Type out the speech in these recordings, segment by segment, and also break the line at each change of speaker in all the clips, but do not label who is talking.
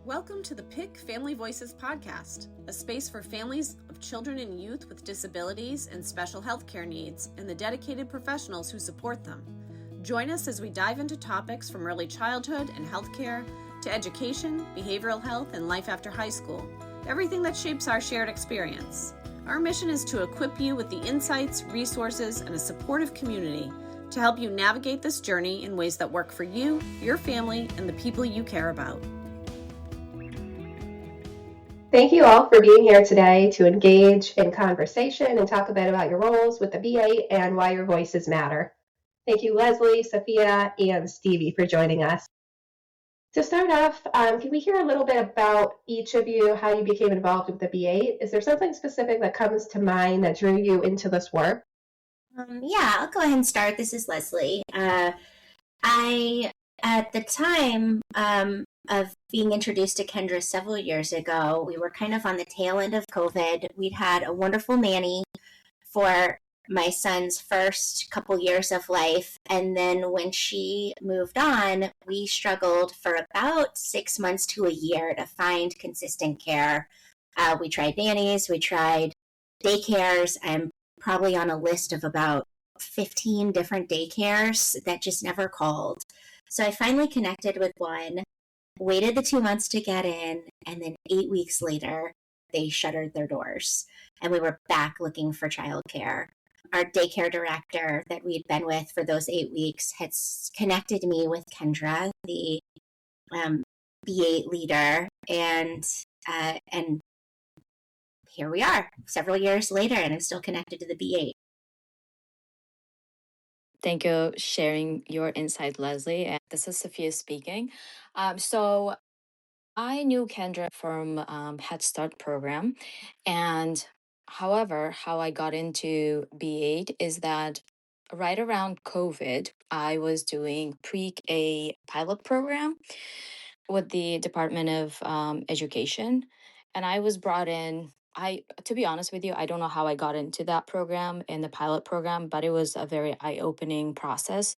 Welcome to the PIC Family Voices podcast, a space for families of children and youth with disabilities and special healthcare needs and the dedicated professionals who support them. Join us as we dive into topics from early childhood and healthcare to education, behavioral health, and life after high school, everything that shapes our shared experience. Our mission is to equip you with the insights, resources, and a supportive community to help you navigate this journey in ways that work for you, your family, and the people you care about.
Thank you all for being here today to engage in conversation and talk a bit about your roles with the VA and why your voices matter. Thank you, Leslie, Safiya, and Stevie for joining us. To start off, can we hear a little bit about each of you, how you became involved with the VA? Is there something specific that comes to mind that drew you into this work?
Yeah, I'll go ahead and start. This is Leslie. I, at the time of being introduced to Kendra several years ago, we were kind of on the tail end of COVID. We'd had a wonderful nanny for my son's first couple years of life. And then when she moved on, we struggled for about 6 months to a year to find consistent care. We tried nannies, we tried daycares. I'm probably on a list of about 15 different daycares that just never called. So I finally connected with one, waited the 2 months to get in, and then 8 weeks later, they shuttered their doors, and we were back looking for childcare. Our daycare director that we'd been with for those 8 weeks had connected me with Kendra, the B8 leader, and here we are, several years later, and I'm still connected to the B8.
Thank you for sharing your insight, Leslie. And this is Safiya speaking. So I knew Kendra from Head Start program, and however, how I got into B8 is that right around COVID, I was doing pre-K pilot program with the Department of Education, and I was brought in. To be honest with you, I don't know how I got into that program in the pilot program, but it was a very eye-opening process,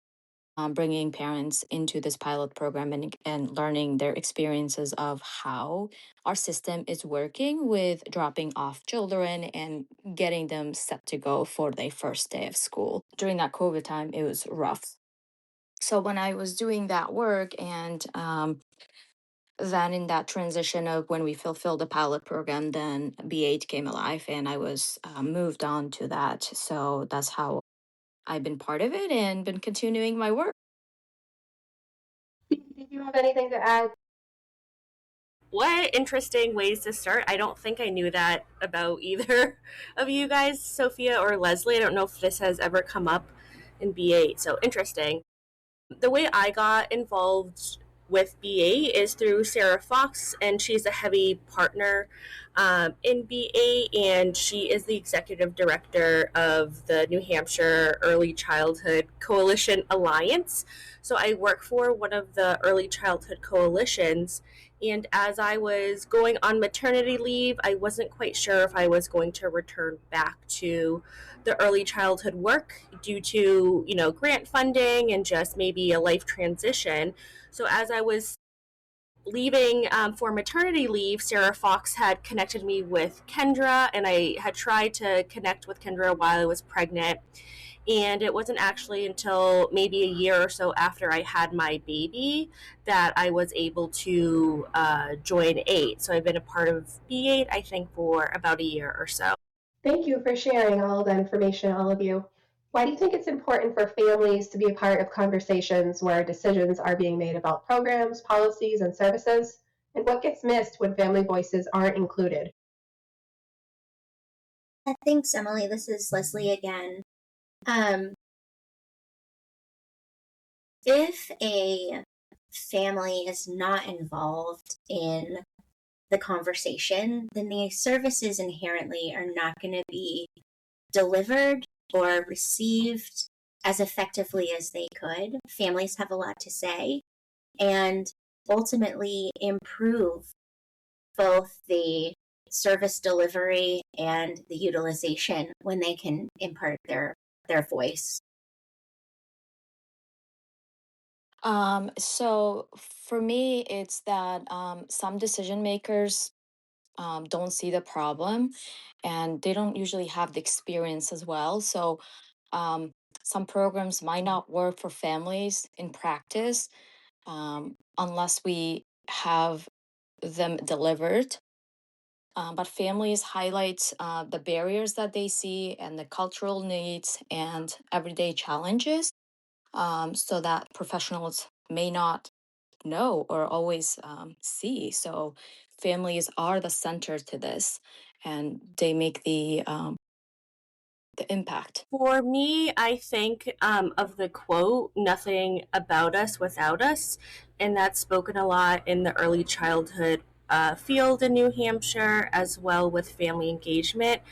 bringing parents into this pilot program and learning their experiences of how our system is working with dropping off children and getting them set to go for their first day of school. During that COVID time, it was rough. So when I was doing that work and then in that transition of when we fulfilled the pilot program, then B8 came alive and I was moved on to that. So that's how I've been part of it and been continuing my work.
Did you have anything to add?
What interesting ways to start. I don't think I knew that about either of you guys, Safiya or Leslie. I don't know if this has ever come up in B8, so interesting. The way I got involved with BA is through Sarah Fox, and she's a heavy partner in BA, and she is the executive director of the New Hampshire Early Childhood Coalition Alliance. So I work for one of the early childhood coalitions, and as I was going on maternity leave, I wasn't quite sure if I was going to return back to the early childhood work due to, grant funding and just maybe a life transition. So as I was leaving for maternity leave, Sarah Fox had connected me with Kendra, and I had tried to connect with Kendra while I was pregnant. And it wasn't actually until maybe a year or so after I had my baby that I was able to join 8. So I've been a part of B8, I think, for about a year or so.
Thank you for sharing all the information, all of you. Why do you think it's important for families to be a part of conversations where decisions are being made about programs, policies, and services? And what gets missed when family voices aren't included?
Thanks, Emily. This is Leslie again. If a family is not involved in the conversation, then the services inherently are not going to be delivered or received as effectively as they could. Families have a lot to say and ultimately improve both the service delivery and the utilization when they can impart their voice.
So for me, it's that some decision makers don't see the problem and they don't usually have the experience as well. So um, some programs might not work for families in practice unless we have them delivered. But families highlight the barriers that they see and the cultural needs and everyday challenges so that professionals may not know or always see. So families are the center to this, and they make the impact.
For me, I think of the quote, nothing about us without us. And that's spoken a lot in the early childhood field in New Hampshire, as well with family engagement,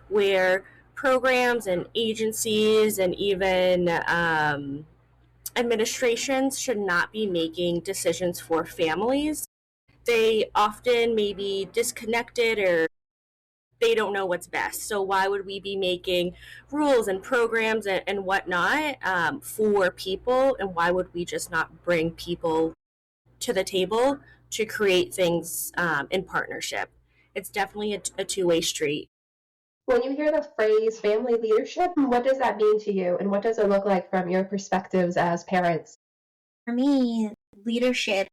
where programs and agencies and even administrations should not be making decisions for families. They often may be disconnected or they don't know what's best. So why would we be making rules and programs and whatnot for people? And why would we just not bring people to the table to create things in partnership? It's definitely a two-way street.
When you hear the phrase family leadership, what does that mean to you? And what does it look like from your perspectives as parents?
For me, leadership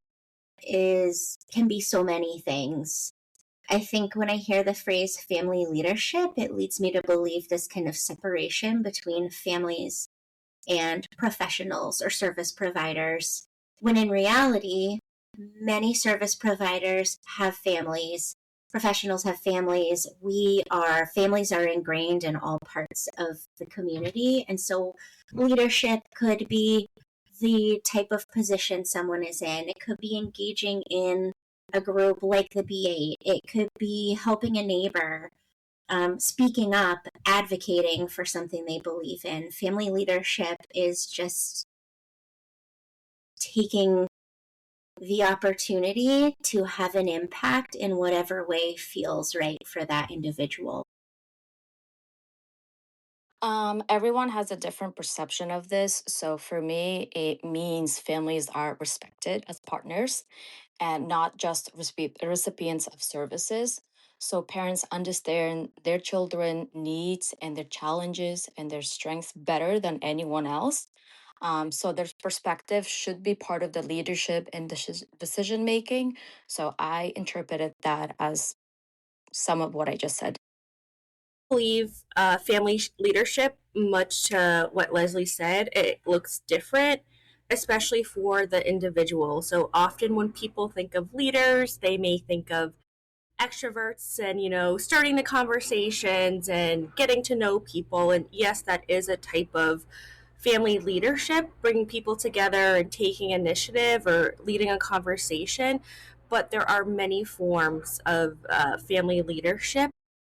can be so many things. I think when I hear the phrase family leadership, it leads me to believe this kind of separation between families and professionals or service providers, when in reality, many service providers have families, professionals have families. Families are ingrained in all parts of the community. And so leadership could be the type of position someone is in. It could be engaging in a group like the B8. It could be helping a neighbor, speaking up, advocating for something they believe in. Family leadership is just taking the opportunity to have an impact in whatever way feels right for that individual.
Everyone has a different perception of this. So for me, it means families are respected as partners and not just recipients of services. So parents understand their children needs and their challenges and their strengths better than anyone else. So their perspective should be part of the leadership and decision making. So I interpreted that as some of what I just said.
Believe family leadership, much to what Leslie said, it looks different, especially for the individual. So often when people think of leaders, they may think of extroverts and, starting the conversations and getting to know people. And yes, that is a type of family leadership, bringing people together and taking initiative or leading a conversation. But there are many forms of family leadership.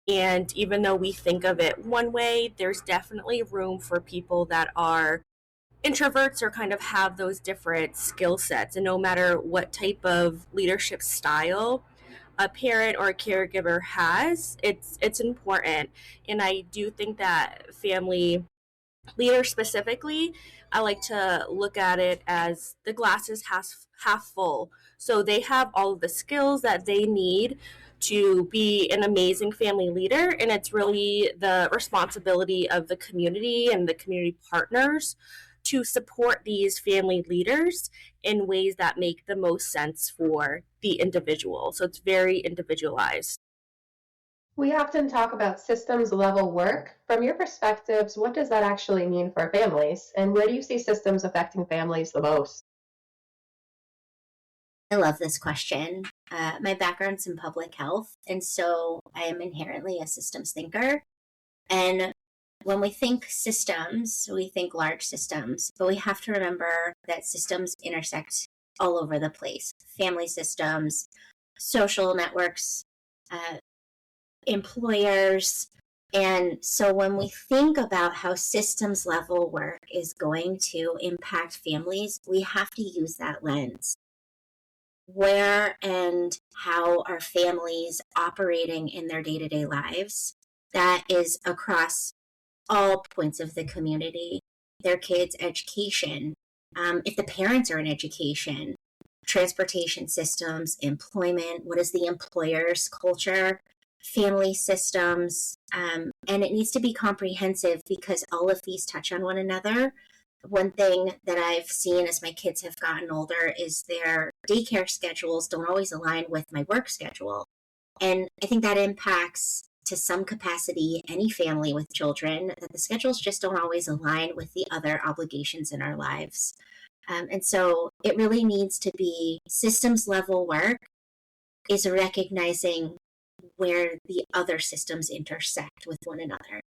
And even though we think of it one way, there's definitely room for people that are introverts or kind of have those different skill sets. And no matter what type of leadership style a parent or a caregiver has, it's important. And I do think that family leaders specifically, I like to look at it as the glass is half full. So they have all of the skills that they need to be an amazing family leader, and it's really the responsibility of the community and the community partners to support these family leaders in ways that make the most sense for the individual. So it's very individualized.
We often talk about systems level work. From your perspectives, what does that actually mean for families? And where do you see systems affecting families the most?
I love this question. My background's in public health, and so I am inherently a systems thinker. And when we think systems, we think large systems, but we have to remember that systems intersect all over the place. Family systems, social networks, employers. And so when we think about how systems level work is going to impact families, we have to use that lens. Where and how are families operating in their day-to-day lives? That is across all points of the community, their kids' education, If the parents are in education, transportation systems, employment, what is the employer's culture, family systems, and it needs to be comprehensive because all of these touch on one another. One thing that I've seen as my kids have gotten older is their daycare schedules don't always align with my work schedule. And I think that impacts to some capacity any family with children, that the schedules just don't always align with the other obligations in our lives. And so it really needs to be systems level work is recognizing where the other systems intersect with one another.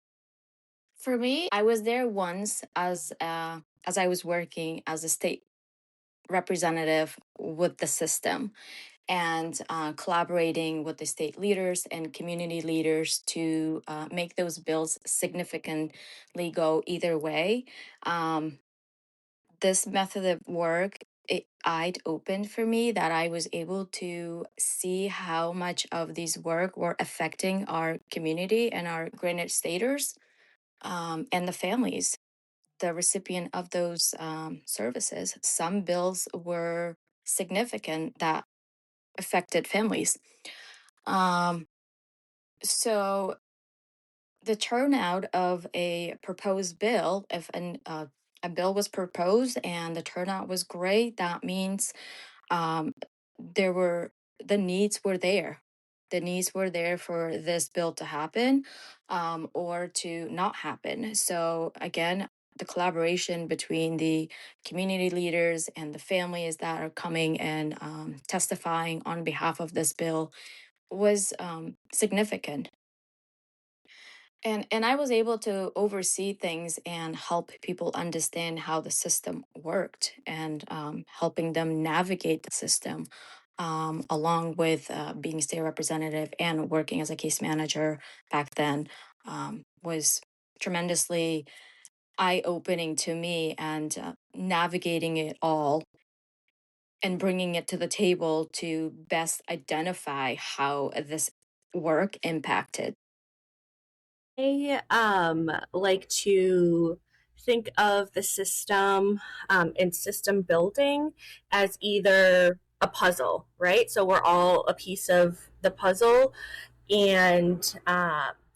For me, I was there once as I was working as a state representative with the system and collaborating with the state leaders and community leaders to make those bills significantly go either way. Um, this method of work, it eyed opened for me that I was able to see how much of these work were affecting our community and our Greenwich staters and the families, the recipient of those services. Some bills were significant that affected families. Um, so the turnout of a proposed bill, if a bill was proposed and the turnout was great, that means um, there were the needs were there. The needs were there for this bill to happen or to not happen. So again, the collaboration between the community leaders and the families that are coming and testifying on behalf of this bill was significant. And I was able to oversee things and help people understand how the system worked and helping them navigate the system along with being state representative and working as a case manager back then was tremendously eye-opening to me and navigating it all and bringing it to the table to best identify how this work impacted.
I like to think of the system and system building as either a puzzle, right? So we're all a piece of the puzzle, and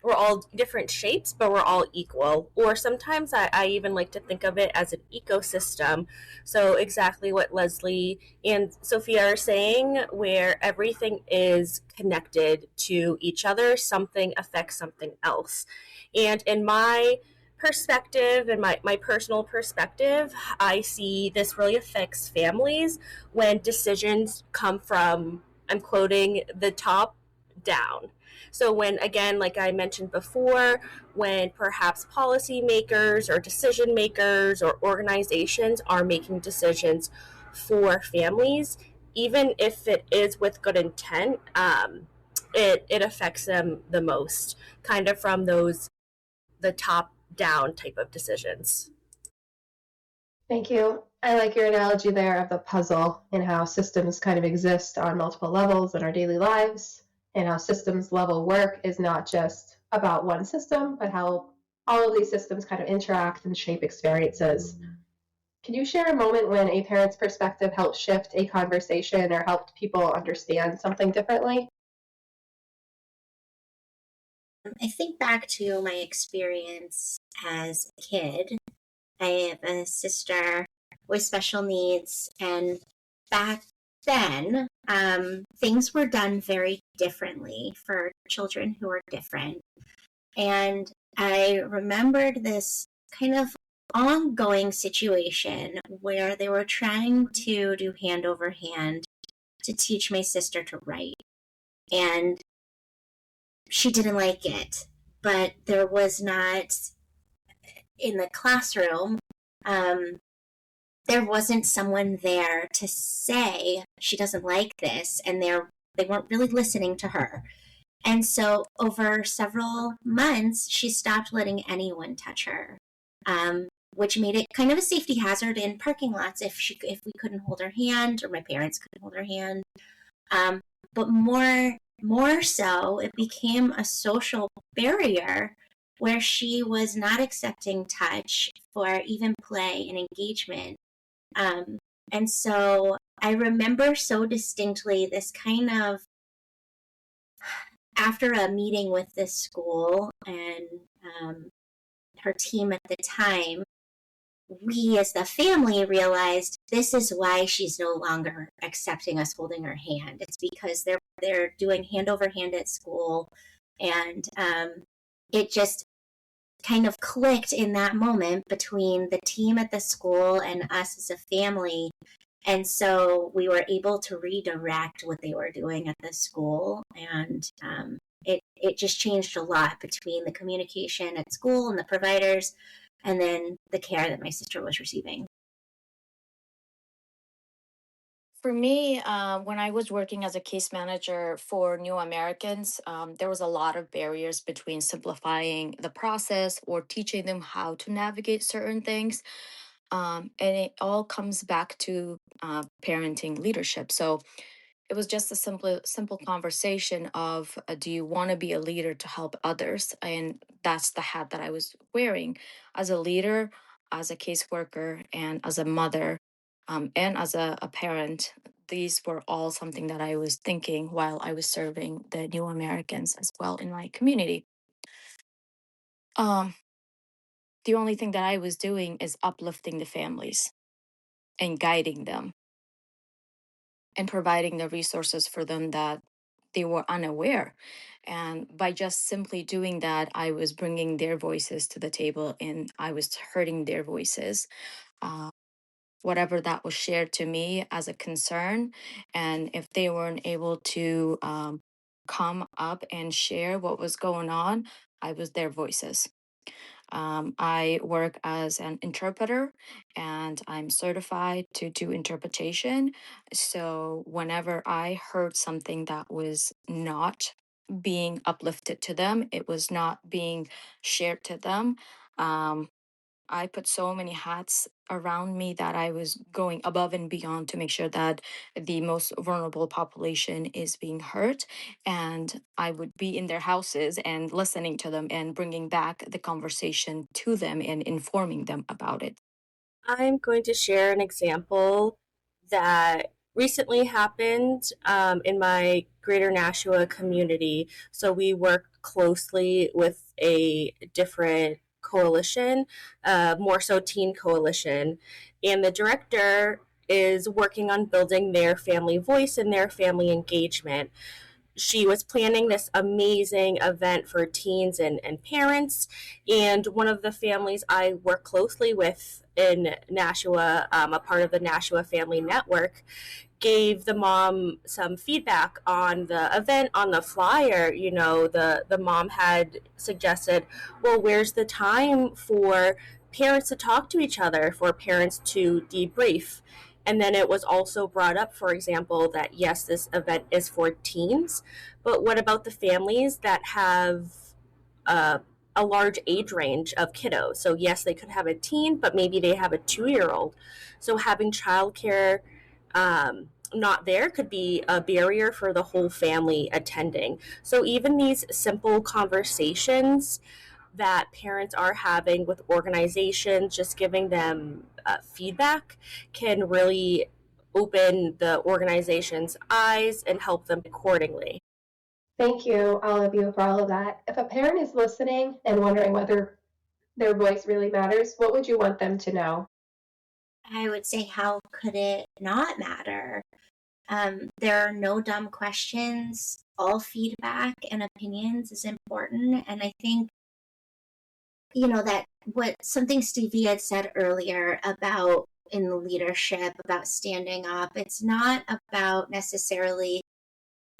we're all different shapes, but we're all equal. Or sometimes I even like to think of it as an ecosystem. So exactly what Leslie and Safiya are saying, where everything is connected to each other, something affects something else. And in my perspective and my personal perspective, I see this really affects families when decisions come from, I'm quoting, the top down. So when, again, like I mentioned before, when perhaps policymakers or decision makers or organizations are making decisions for families, even if it is with good intent, it affects them the most, kind of from those the top down type of decisions.
Thank you. I like your analogy there of the puzzle and how systems kind of exist on multiple levels in our daily lives, and how systems level work is not just about one system, but how all of these systems kind of interact and shape experiences. Can you share a moment when a parent's perspective helped shift a conversation or helped people understand something differently?
I think back to my experience as a kid. I have a sister with special needs, and back then, things were done very differently for children who were different. And I remembered this kind of ongoing situation where they were trying to do hand over hand to teach my sister to write. And she didn't like it, but there was not in the classroom, there wasn't someone there to say she doesn't like this, and they weren't really listening to her. And so over several months, she stopped letting anyone touch her, which made it kind of a safety hazard in parking lots if we couldn't hold her hand or my parents couldn't hold her hand. But more so, it became a social barrier where she was not accepting touch for even play and engagement. And so I remember so distinctly this kind of, after a meeting with this school and her team at the time, we as the family realized this is why she's no longer accepting us holding her hand. It's because they're doing hand over hand at school, and it just kind of clicked in that moment between the team at the school and us as a family. And so we were able to redirect what they were doing at the school, and it just changed a lot between the communication at school and the providers, and then the care that my sister was receiving.
For me, when I was working as a case manager for new Americans, there was a lot of barriers between simplifying the process or teaching them how to navigate certain things. And it all comes back to parenting leadership. So it was just a simple conversation of, do you want to be a leader to help others? And that's the hat that I was wearing as a leader, as a caseworker, and as a mother, and as a parent. These were all something that I was thinking while I was serving the new Americans as well in my community. um, the only thing that I was doing is uplifting the families and guiding them and providing the resources for them that they were unaware. And by just simply doing that, I was bringing their voices to the table and I was hurting their voices. Uh, Whatever that was shared to me as a concern, and if they weren't able to come up and share what was going on, I was their voices. I work as an interpreter and I'm certified to do interpretation. So, whenever I heard something that was not being uplifted to them, it was not being shared to them. Um, I put so many hats around me that I was going above and beyond to make sure that the most vulnerable population is being hurt. And I would be in their houses and listening to them and bringing back the conversation to them and informing them about it.
I'm going to share an example that recently happened in my greater Nashua community. So we work closely with a different coalition, more so teen coalition, and the director is working on building their family voice and their family engagement. She was planning this amazing event for teens and parents. And one of the families I work closely with in Nashua, a part of the Nashua Family Network, gave the mom some feedback on the event on the flyer. You know, the mom had suggested, well, where's the time for parents to talk to each other, for parents to debrief? And then it was also brought up, for example, that yes, this event is for teens, but what about the families that have uh, a large age range of kiddos? So yes, they could have a teen, but maybe they have a 2 year old. So having childcare not there could be a barrier for the whole family attending. So even these simple conversations that parents are having with organizations, just giving them feedback, can really open the organization's eyes and help them accordingly.
Thank you, all of you, for all of that. If a parent is listening and wondering whether their voice really matters, what would you want them to know?
I would say, how could it not matter? There are no dumb questions. All feedback and opinions is important. And I think, that what something Stevie had said earlier about in the leadership, about standing up, it's not about necessarily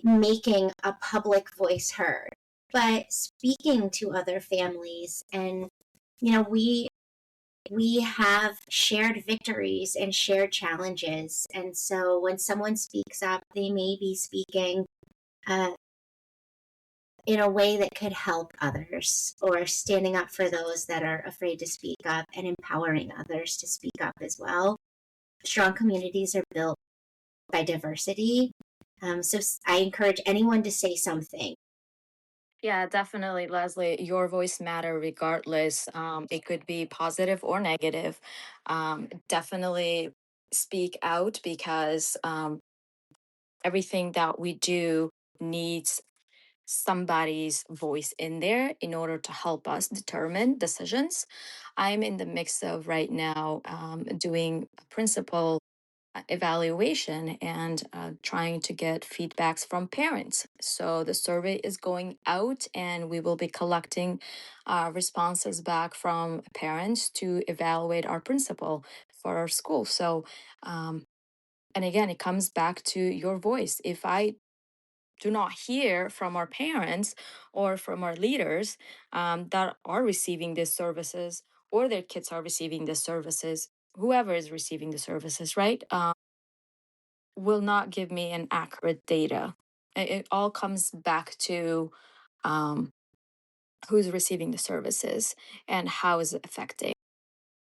making a public voice heard, but speaking to other families. And, we have shared victories and shared challenges. And so when someone speaks up, they may be speaking uh, in a way that could help others, or standing up for those that are afraid to speak up and empowering others to speak up as well. Strong communities are built by diversity. So I encourage anyone to say something.
Yeah, definitely, Leslie. Your voice matter regardless. It could be positive or negative. Definitely speak out because everything that we do needs somebody's voice in there in order to help us determine decisions. I'm in the mix of right now doing a principal evaluation and trying to get feedbacks from parents. So the survey is going out and we will be collecting responses back from parents to evaluate our principal for our school. So, and again, it comes back to your voice. If I do not hear from our parents or from our leaders that are receiving these services or their kids are receiving these services, whoever is receiving the services, right, will not give me an accurate data. It all comes back to um, who's receiving the services and how is it affecting.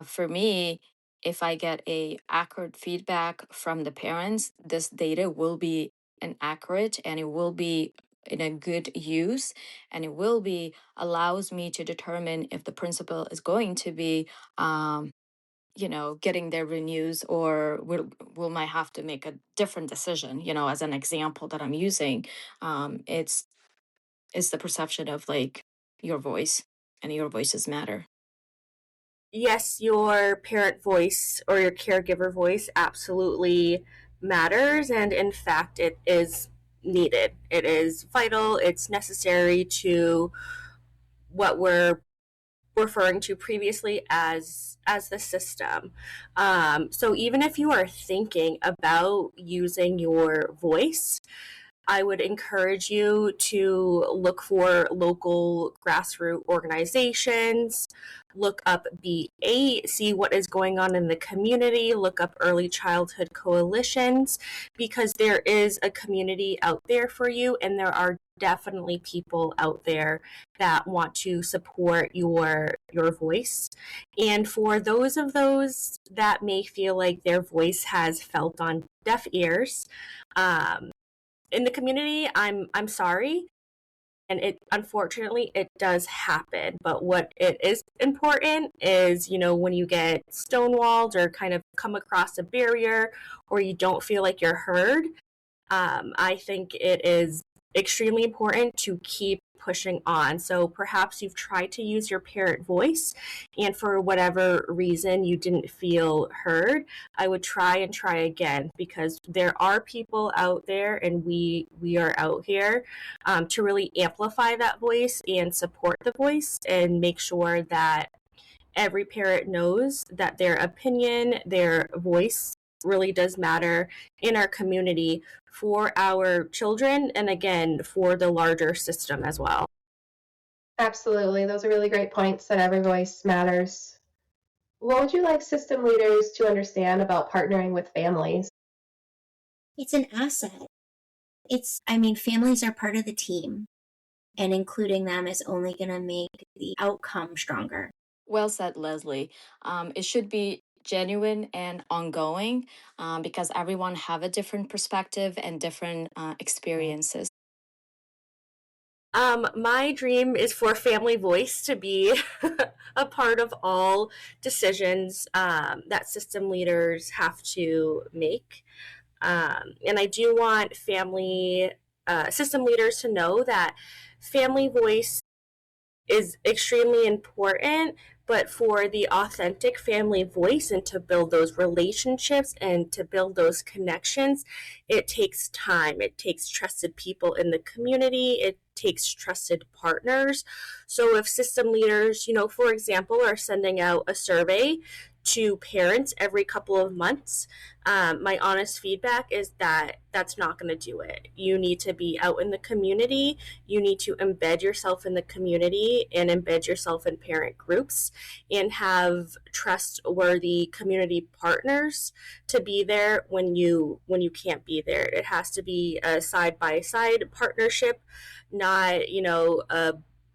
For me, if I get a accurate feedback from the parents, this data will be an accurate and it will be in a good use, and it will be allows me to determine if the principal is going to be getting their renews, or will might have to make a different decision. As an example that I'm using, it's the perception of like your voice, and your voices matter.
Yes, your parent voice or your caregiver voice absolutely matters. And in fact, it is needed. It is vital. It's necessary to what we're referring to previously as the system. So even if you are thinking about using your voice, I would encourage you to look for local grassroots organizations, look up B8, see what is going on in the community, look up early childhood coalitions, because there is a community out there for you, and there are definitely people out there that want to support your voice. And for those that may feel like their voice has felt on deaf ears, in the community, I'm sorry, and it unfortunately it does happen. But what it is important is, when you get stonewalled or kind of come across a barrier, or you don't feel like you're heard, I think it is extremely important to keep pushing on. So perhaps you've tried to use your parent voice, and for whatever reason you didn't feel heard. I would try and try again, because there are people out there, and we are out here to really amplify that voice and support the voice and make sure that every parent knows that their opinion, their voice really does matter in our community for our children, and again, for the larger system as well.
Absolutely. Those are really great points that every voice matters. What would you like system leaders to understand about partnering with families?
It's an asset. Families are part of the team, and including them is only going to make the outcome stronger.
Well said, Leslie. It should be genuine and ongoing, because everyone have a different perspective and different experiences.
My dream is for Family Voice to be a part of all decisions that system leaders have to make. And I do want system leaders to know that Family Voice is extremely important, but for the authentic family voice and to build those relationships and to build those connections, it takes time. It takes trusted people in the community. It takes trusted partners. So if system leaders, for example, are sending out a survey to parents every couple of months, my honest feedback is that that's not going to do it. You need to be out in the community. You need to embed yourself in the community and embed yourself in parent groups, and have trustworthy community partners to be there when you can't be there. It has to be a side by side partnership, not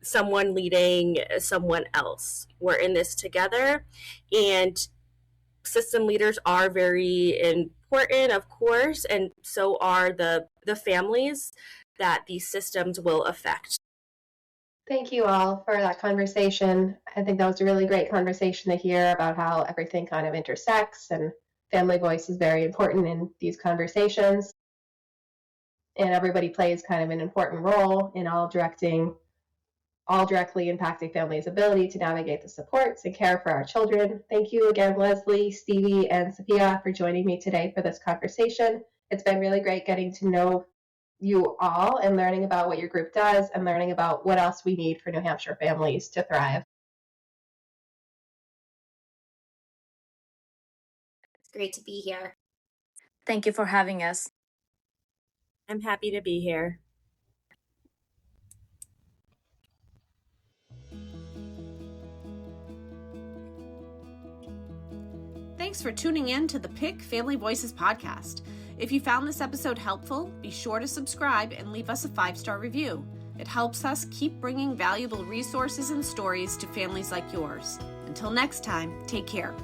someone leading someone else. We're in this together, and system leaders are very important, of course, and so are the families that these systems will affect.
Thank you all for that conversation. I think that was a really great conversation to hear about how everything kind of intersects and family voice is very important in these conversations. And everybody plays kind of an important role in all directly impacting families' ability to navigate the supports and care for our children. Thank you again, Leslie, Stevie, and Safiya, for joining me today for this conversation. It's been really great getting to know you all and learning about what your group does and learning about what else we need for New Hampshire families to thrive.
It's great to be here.
Thank you for having us.
I'm happy to be here.
Thanks for tuning in to the PIC Family Voices podcast. If you found this episode helpful, be sure to subscribe and leave us a 5-star review. It helps us keep bringing valuable resources and stories to families like yours. Until next time, take care.